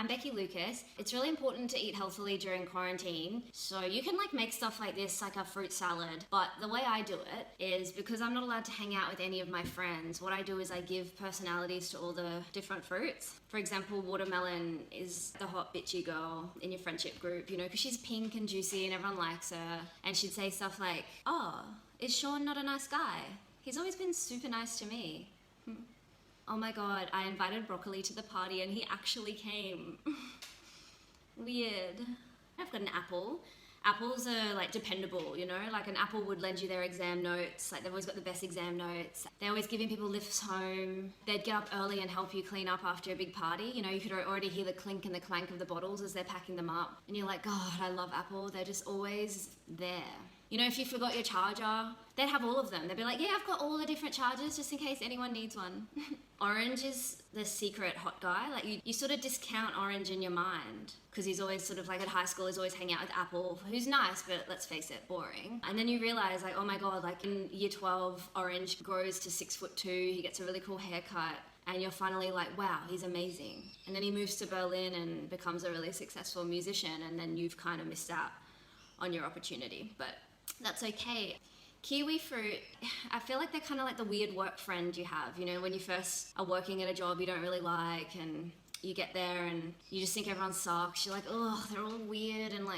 I'm Becky Lucas. It's really important to eat healthily during quarantine. So you can make stuff like this, like a fruit salad. But the way I do it is because I'm not allowed to hang out with any of my friends. What I do is I give personalities to all the different fruits. For example, watermelon is the hot bitchy girl in your friendship group, because she's pink and juicy and everyone likes her. And she'd say stuff like, "Oh, is Sean not a nice guy? He's always been super nice to me." Oh my god, I invited broccoli to the party and he actually came. Weird. I've got an apple. Apples are dependable, like an apple would lend you their exam notes. They've always got the best exam notes. They're always giving people lifts home. They'd get up early and help you clean up after a big party. You could already hear the clink and the clank of the bottles as they're packing them up. And you're like, God, I love Apple. They're just always there. If you forgot your charger, they'd have all of them. They'd be like, yeah, I've got all the different chargers just in case anyone needs one. Orange is the secret hot guy. You sort of discount Orange in your mind because he's always at high school, he's always hanging out with Apple, who's nice, but let's face it, boring. And then you realize oh my God, in year 12, Orange grows to 6'2", he gets a really cool haircut. And you're finally like, wow, he's amazing. And then he moves to Berlin and becomes a really successful musician. And then you've kind of missed out on your opportunity, but that's okay. Kiwifruit, I feel like they're kind of like the weird work friend you have, when you first are working at a job you don't really like and you get there and you just think everyone sucks. You're like, oh, they're all weird and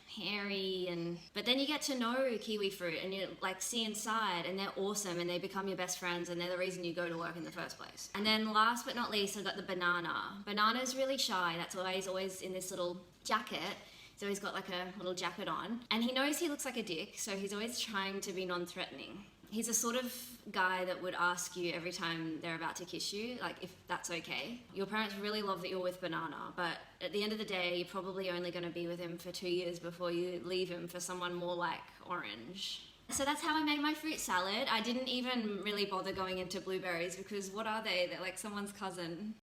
hairy, but then you get to know Kiwifruit and you see inside and they're awesome and they become your best friends and they're the reason you go to work in the first place. And then last but not least, I've got the banana. Banana's really shy. That's why he's always in this little jacket. So he's got a little jacket on and he knows he looks like a dick, so he's always trying to be non-threatening. He's a sort of guy that would ask you every time they're about to kiss you, if that's okay. Your parents really love that you're with Banana, but at the end of the day, you're probably only going to be with him for 2 years before you leave him for someone more like Orange. So that's how I made my fruit salad. I didn't even really bother going into blueberries because what are they? They're like someone's cousin.